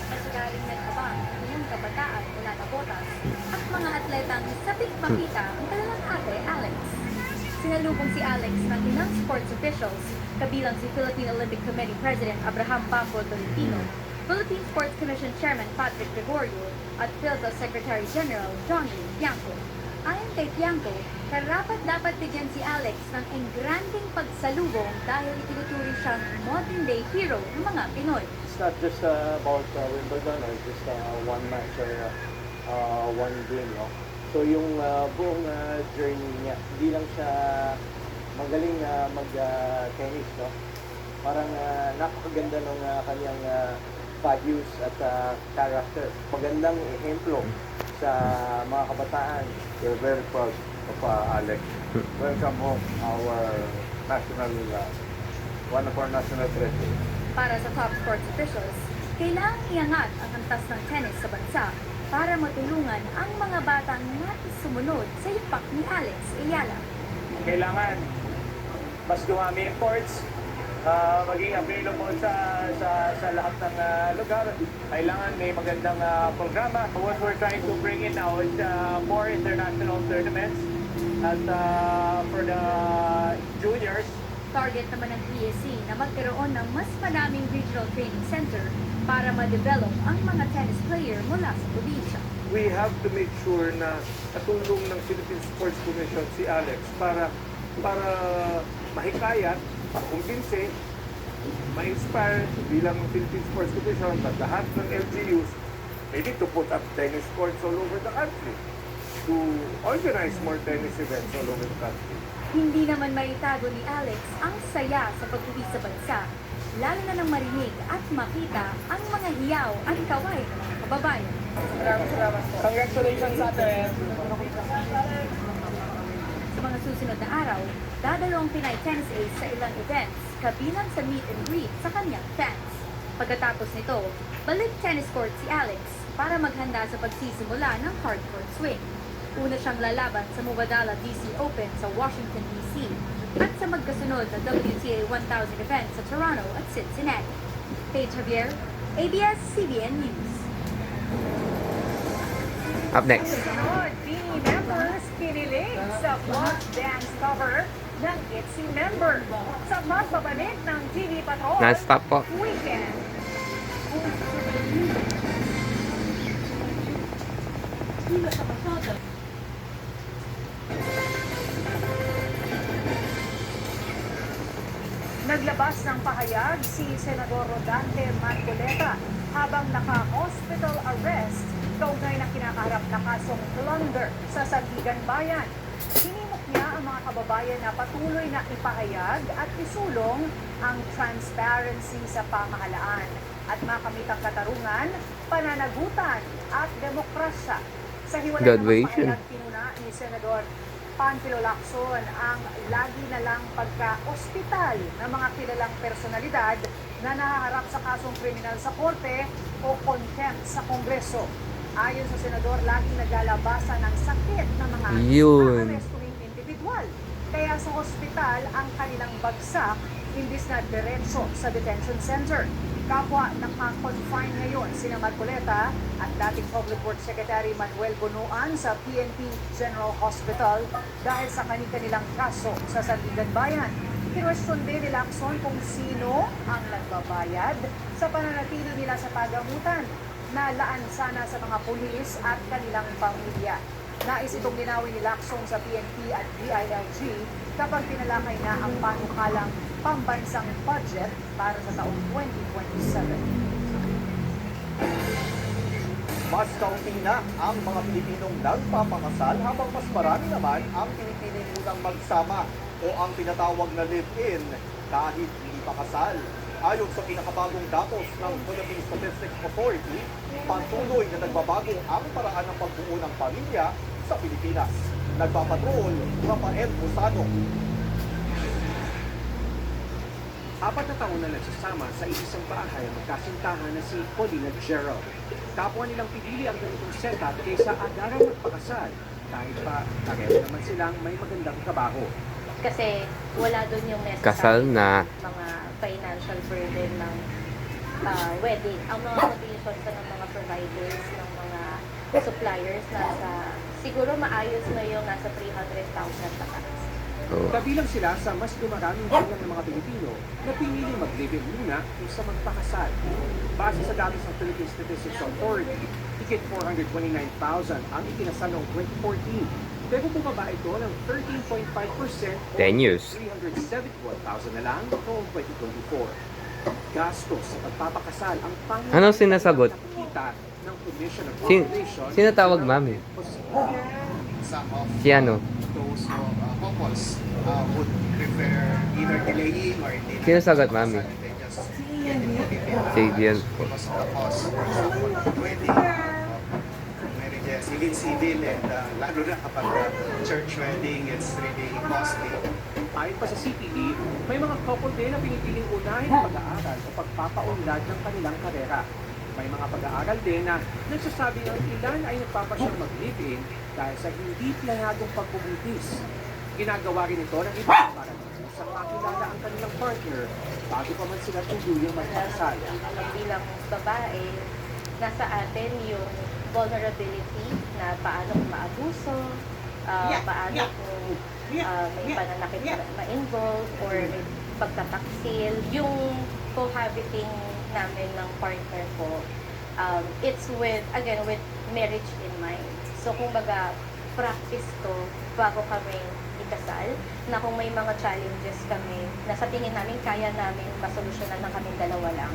B: Masagaling nagkabang ang iyong kabataan mula na botas at mga atletang sabik makita ang kanilang ate Alex. Sinalubong si Alex ng ilang sports officials, kabilang si Philippine Olympic Committee President Abraham Pambo Tolentino, Philippine Sports Commission Chairman Patrick Gregorio, at PhilHealth Secretary General John Lee Bianco. Ayon kay Bianco, karapat-dapat bigyan si Alex ng engranding pagsalubong dahil itinuturi siyang modern-day hero ng mga Pinoy.
E: It's not just about Wimbledon or just one match or one game, no? So yung buong journey niya, hindi lang siya magaling mag-tennis, no? Parang napakaganda ng kanyang values at character. Magandang ehemplo sa mga kabataan.
U: We're very proud of Alex. Welcome home, our national, one of our national treasures.
B: Para sa top sports officials, kailangang iangat ang antas ng tennis sa bansa para matulungan ang mga batang nais sumunod sa ipak ni Alex Ayala.
E: Kailangan mas dumami ang courts, maging available sa lahat ng lugar. Kailangan may magandang programa. What we're trying to bring in now is more international tournaments at for the juniors.
B: Target naman ng PSC na magkaroon ng mas madaming regional training center para ma-develop ang mga tennis player mula sa probinsya.
U: We have to make sure na katulong ng Philippine Sports Commission si Alex para mahikayat, kumbinse, ma-inspire bilang Philippine Sports Commission at lahat ng LGUs, maybe to put up tennis courts all over the country, to organize more tennis events all over the country.
B: Hindi naman maitago ni Alex ang saya sa pag-uwi sa bansa, lalo na nang marinig at makita ang mga hiyaw at kaway ng mga kababayan.
E: Congratulations sa atin!
B: Sa mga susunod na araw, dadalo ang Pinay tennis ace sa ilang events, kabilang sa meet and greet sa kanyang fans. Pagkatapos nito, balik tennis court si Alex para maghanda sa pagsisimula ng hardcourt swing. Una siyang lalaban sa Mubadala DC Open sa Washington, D.C. at sa magkasunod na WTA 1000 event sa Toronto at Cincinnati. Paige Javier, ABS-CBN News.
D: Up next.
F: Sunod, Beanie members kinilig sa Blood Dance cover ng ITZY member sa pagbabalik ng TV Patrol
D: Non-stop po.
F: Weekend. Naglabas ng pahayag si Senador Rodante Marcoleta habang naka-hospital arrest kaugnay ng kinakaharap na kasong plunder sa Sandigan Bayan. Hinimok niya ang mga kababayan na patuloy na ipahayag at isulong ang transparency sa pamahalaan at makamit ang katarungan, pananagutan at demokrasya. Sa hiwalay ng pahayag, pinuna ni Senador Panfilo Lacson ang lagi na lang pagka-ospital ng mga kilalang personalidad na nahaharap sa kasong kriminal sa korte o contempt sa Kongreso. Ayon sa senador, lagi naglalabasan ng sakit ng mga naarestuing individual. Kaya sa ospital ang kanilang bagsak imbis na diretso sa detention center. Kapwa naka-confine ngayon sina Marcoleta at dating Public Works Secretary Manuel Bonoan sa PNP General Hospital dahil sa kanilang kaso sa Sandigan Bayan. Kinwestiyon din ni Lacson kung sino ang nagbabayad sa pananatili nila sa pagamutan na laan sana sa mga pulis at kanilang pamilya. Nais itong linawin ni Lacson sa PNP at DILG kapag pinalakay na ang panukalang pambansang budget para sa taong 2027.
G: Mas kaunti na ang mga Pilipinong nagpapakasal habang mas marami naman ang pinipili munang magsama o ang tinatawag na live-in kahit hindi pa kasal. Ayon sa pinakabagong datos ng Philippine Statistics Authority, patuloy na nagbabago ang paraan ng pagbuo ng pamilya sa Pilipinas. Nagpapatrol, Rafael Busano.
C: 4 na taon na nagsasama sa isang bahay ang magkasintahan na si Paulina Gerald. Kapwa nilang pipili ang ganitong setup kaysa agarang magpakasal kahit pa pareho naman silang may magandang trabaho.
I: Kasi wala doon yung necessary
D: Kasal na.
I: mga financial burden ng wedding. Ang mga conditions ng mga providers, ng mga suppliers, siguro maayos na yung nasa 300,000 takas.
C: Kabilang sila sa mas dumaraming bilang ng mga Pilipino na pinili mag-live-in muna kaysa magpakasal. Base sa datos ng Philippine Statistics Authority, higit 429,000 ang ikinasal noong 2014. Pero bumaba ito ng 13.5% o
D: 10 years.
C: 371,000 na lang noong 2024. Gastos sa pagpapakasal ang pangunahin
D: Anong sinasagot?
C: nakikita ng Commission on
D: Sin
C: Population.
D: sino tawag mami?
Q: Some of
D: Si ano?
Q: those couples would prefer either delaying or hindi na
D: Sino sagot mami?
Q: they just
D: Si Dian.
Q: because of the cost of wedding, marriages, even civil, and lalo na kapag church wedding, it's really costly.
C: Ayon pa sa CPD, may mga couple din na pinipiling unahin ang pag-aaral o pagpapaunlad ng kanilang karera. May mga pag-aaral din na nagsasabi ng ilan ay nagpapasyang mag-live-in dahil sa hindi planadong pagbubuntis. Ginagawa rin ito ng iba para sa makilala ang kanilang partner bago pa man sila tuluyang magpakasal.
I: Bilang babae, nasa atin yung vulnerability na paano kung maabuso, paano kung may pananakit na ma-involve or may pagtataksil. Yung cohabiting namin ng partner ko, it's with marriage in mind. So kung baga, practice to bago kami ikasal, na kung may mga challenges kami na sa tingin namin kaya namin masolusyonan ng kaming dalawa lang.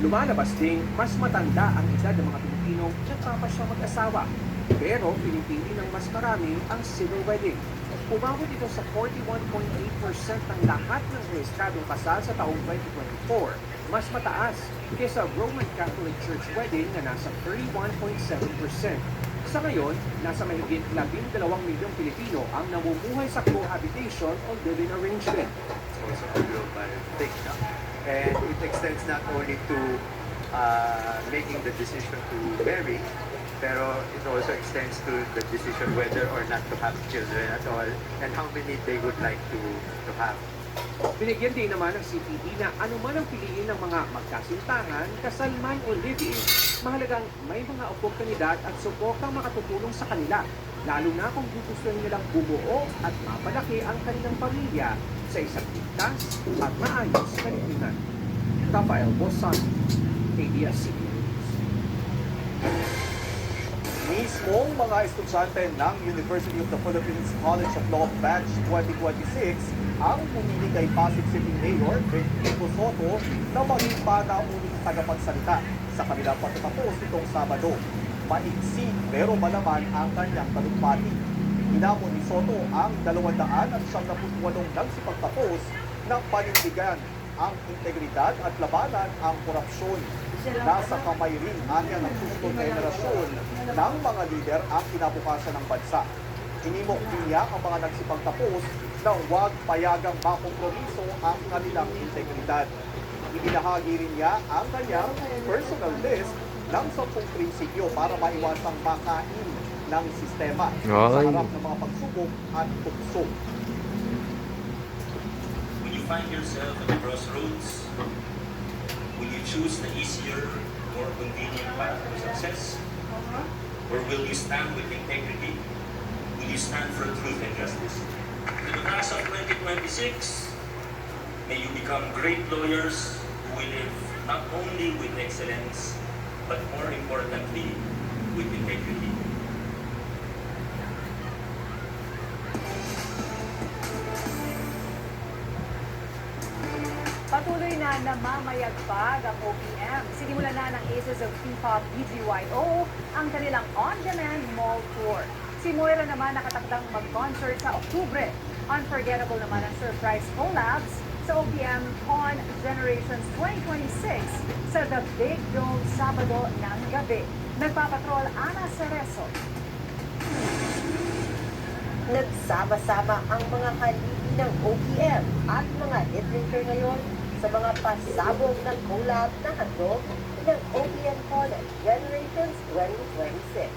C: Lumalabas ding mas matanda ang edad ng mga Pilipinong nagpapasyang mag-asawa. Pero pinipili ng mas marami ang civil wedding. Umabot ito sa 41.8% ng lahat ng rehistradong kasal sa taong 2024. Mas mataas kaysa Roman Catholic Church wedding na nasa 31.7%. Sa ngayon, nasa mahigit 12 milyong Pilipino ang namumuhay sa cohabitation o living arrangement.
S: And it extends not only to making the decision to marry, pero it also extends to the decision whether or not to have children at all and how many they would like to have.
C: Binigyan din naman ng CPD na anuman ang piliin ng mga magkasintahan, kasal man o live-in, mahalagang may mga oportunidad at suportang makatutulong sa kanila, lalo na kung gusto nilang bumuo at mapalaki ang kanilang pamilya sa isang ligtas at maayos na lipunan. Rafael Bosan, ABS-CBN.
G: Mismong mga estudyante ng University of the Philippines College of Law Batch 2026 ang pumili kay Pasig City Mayor Benito Soto na maging panauling tagapagsalita sa kanilang pagtatapos nitong Sabado. Maigsi pero malaman ang kanyang talumpati. Hinamon ni Soto ang 278 nagsipagtapos ng panindigan ang integridad at labanan ang korupsyon. Nasa kamay rin anya ng susunod na henerasyon ng mga lider ang kinabukasan ng bansa. Inimok din niya ang mga nagsipagtapos na huwag payagang makompromiso ang kanilang integridad. Ibinahagi rin niya ang kanyang personal list ng 10 prinsipyo para maiwasang makain ng sistema sa harap ng mga pagsubok at tukso.
J: When you find yourself at the crossroads, will you choose the easier, more convenient path to success? Or will you stand with integrity? Will you stand for truth and justice? In the class of 2026, may you become great lawyers who will live not only with excellence, but more importantly, with integrity.
F: Patuloy na namamayagpag ang OPM. Sinimulan na ng Aces of P-Pop BGYO ang kanilang on-demand mall tour. Si Moira naman nakatakdang mag-concert sa Oktubre. Unforgettable naman ang surprise collabs sa OPM Con Generations 2026 sa The Big Dome Sabado ng gabi. Nagpapatrol Ana Cerezo.
K: Nagsama-sama ang mga haligi ng OPM at mga hit-drinker ngayon sa mga pasabog ng collab na handog ng OPM Con Generations 2026.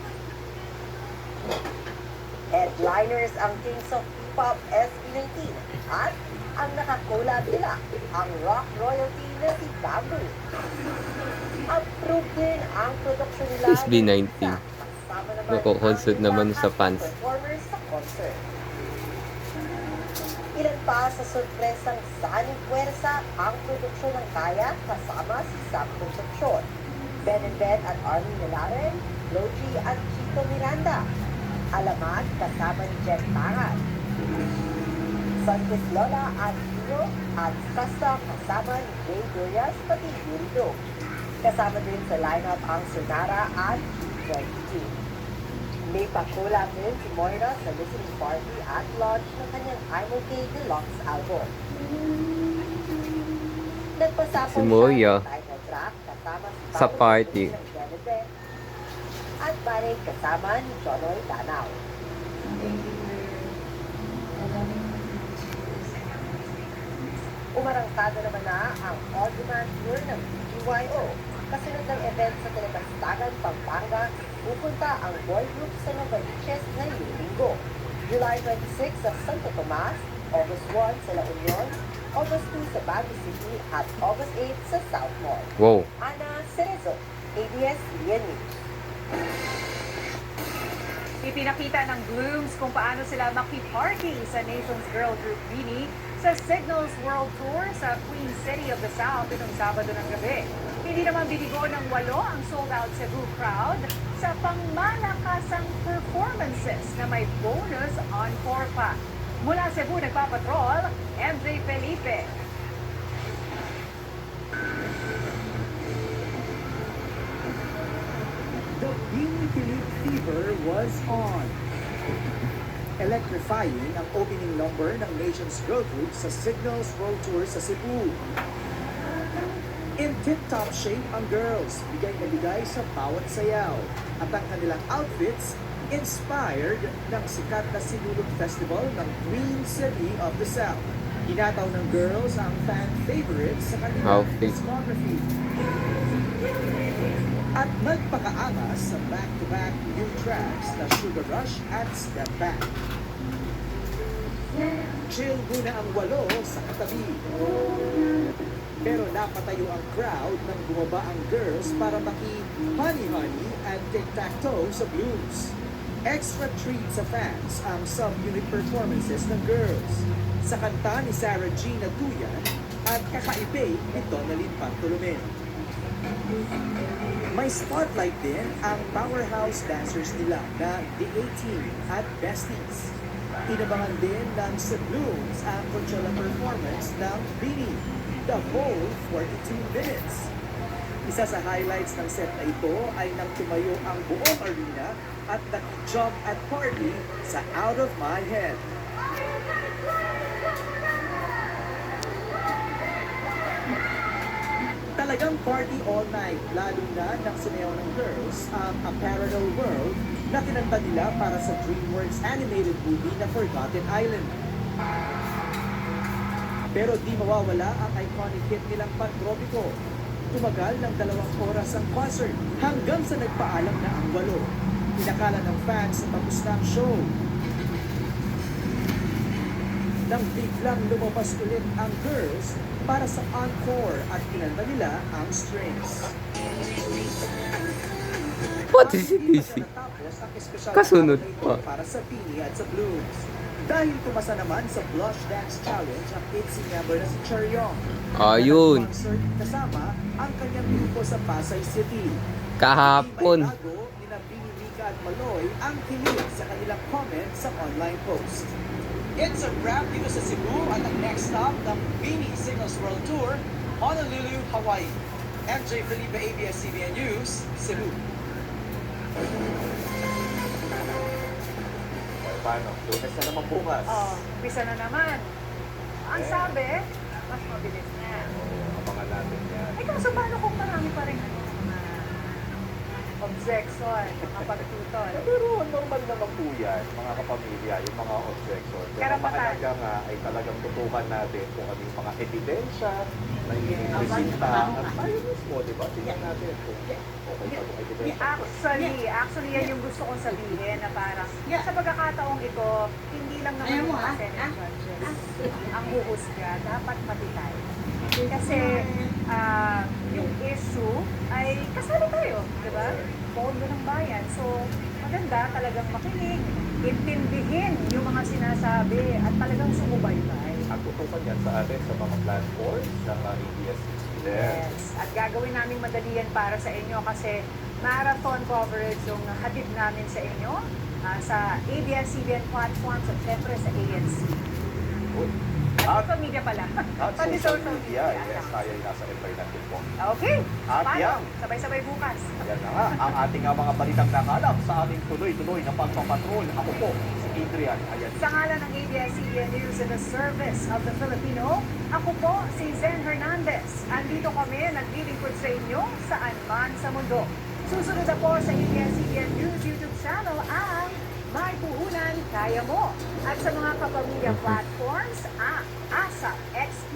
K: Headliners ang Kings of P-Pop SB19 at ang nakakolab nila ang rock royalty na si Bamboo. Approved din ang production nila
D: SB19. Nako-concert naman sa fans.
K: Performers sa concert. Ilan pa sa sorpresang Saning Puwersa ang produksyon ng Kaya kasama si Sam Concepcion, Ben and Ben at Armin Nalaren, Logie at Chico Miranda, Alamat kasama ni Jen Tangan, Santis Lola at Hiro at Custom kasama ni Jay Durias pati Yuri Do. Kasama din sa lineup ang Sonara at G22. May pa-collab din si Moira sa listening party at launch ng kanyang I'm Okay Deluxe album. Nagpasapol
D: Si Moira
K: siya ng title track kasama si
D: sa
K: Paolo
D: party.
K: ng Benedict at Barig kasama ni Jonoy Danao. Umarangkada naman na ang all-demand tour ng BGYO. Kasunod ng event sa Telepastagan, Pampanga, pupunta ang boy group sa Novaliches ngayong linggo. July 26 sa Santo Tomas, August 1 sa La Union, August 2 sa Baguio City, at August 8 sa South Mall.
D: Wow.
K: Ana Cerezo, ABS-CBN News.
F: Ipinakita ng Blooms kung paano sila makiparty sa Nation's Girl Group Beanie sa Signals World Tour sa Queen City of the South itong Sabado ng gabi. Hindi naman binigo ng 8 ang sold-out Cebu crowd sa pangmalakasang performances na may bonus encore pa. Mula Cebu nagpapatrol, MJ Felipe.
C: The Beanie Philippe fever was on. Electrifying ang opening number ng Nation's Girl Group sa Signals World Tour sa Cebu. In tip-top shape ang girls, bigay na bigay sa bawat sayaw. At ang kanilang outfits, inspired ng sikat na Sinulog Festival ng Queen City of the South. Ginataw ng girls ang fan favorites sa kanilang
D: Outfit.
C: discography. At nagpakaangas sa back-to-back new tracks na Sugar Rush at Step Back. Chill muna ang 8 sa katabi. Pero napatayo ang crowd nang bumaba ang girls para maki-honey honey at tic-tac-toe sa blues. Extra treat sa fans ang sub-unit performances ng girls sa kanta ni Sarah Gina Duyan at kakaibay ni Donalyn Pantolomen. May spotlight din ang powerhouse dancers nila na The A-Team at Besties. Inabangan din ng Blooms ang Coachella performance ng Bini, the whole 42 minutes. Isa sa highlights ng set na ito ay nang tumayo ang buong arena at nag-jump at party sa Out of My Head. Talagang party all night, lalo na nang sumayaw ng girls ang A Parallel World na kinanta nila para sa DreamWorks animated movie na Forgotten Island. Pero di mawawala ang iconic hit nilang Pantropiko. Tumagal ng 2 oras ang concert hanggang sa nagpaalam na ang 8. Inakala ng fans na tapos na ang show. Nang biglang lumabas ulit ang girls para sa encore at kinanta nila ang Strings.
D: What is this? Kasunod pa.
C: Para sa Bini at sa Blooms. Dahil tumasa naman sa Blush Dance Challenge ang 8 member na si Charyong.
D: Ayun.
C: Concert kasama ang kanyang grupo sa Pasay City.
D: Kahapon.
C: May bago ni na Bini, Mika at Maloy ang kilig sa kanilang comment sa online post. It's a wrap dito sa Cebu at ang next stop ng Bini Singles World Tour, Honolulu, Hawaii. MJ Felipe, ABS-CBN News, Cebu.
E: Paano? Lunes na naman bukas.
F: Umpisa na naman. Ang sabi, mas mabilis na.
E: Abangan natin yan.
F: Eh kaso paano kung marami pa rin mga objection, mga pagtutol?
E: Pero normal naman po yan, mga kapamilya, yung mga objection. Pero
F: Karapatan.
E: mahalaga nga ay talagang tutukan natin kung ano yung mga ebidensya na inipresenta at tayo mismo, di ba? Tingnan natin kung okay pa itong ebidensya.
F: Actually, yan yung gusto kong sabihin na parang sa pagkakataong ito, hindi lang naman yung mga Senate judges ang huhusga, dapat pati tayo. Kasi yung issue ay kasali tayo, di ba? Pondo ng bayan. So, maganda talagang makinig, intindihin yung mga sinasabi at talagang sumubaybay.
E: At tutukan yan sa atin sa mga platforms ng ABS-CBN.
F: Yes. At gagawin namin madali yan para sa inyo kasi marathon coverage yung hatid namin sa inyo sa ABS-CBN platforms at syempre sa ANC. At social media pala.
E: At
F: Pati
E: social media, yes, tayo ay nasa internet din po.
F: Okay.
E: At
F: Paano?
E: yan.
F: Sabay-sabay bukas.
E: Yan na nga, ang ating mga balitang nakalap sa ating tuloy-tuloy na pagpapatrol. Ako po, si Adrian. Ayan.
F: Sa ngalan ng ABS-CBN News in the service of the Filipino, ako po si Zen Hernandez. Andito kami, naglilingkod sa inyo saan man sa mundo. Susunod na po sa ABS-CBN News YouTube channel ang May Puhunan, Kaya Mo. At sa mga kapamilya platforms, ASAP XP.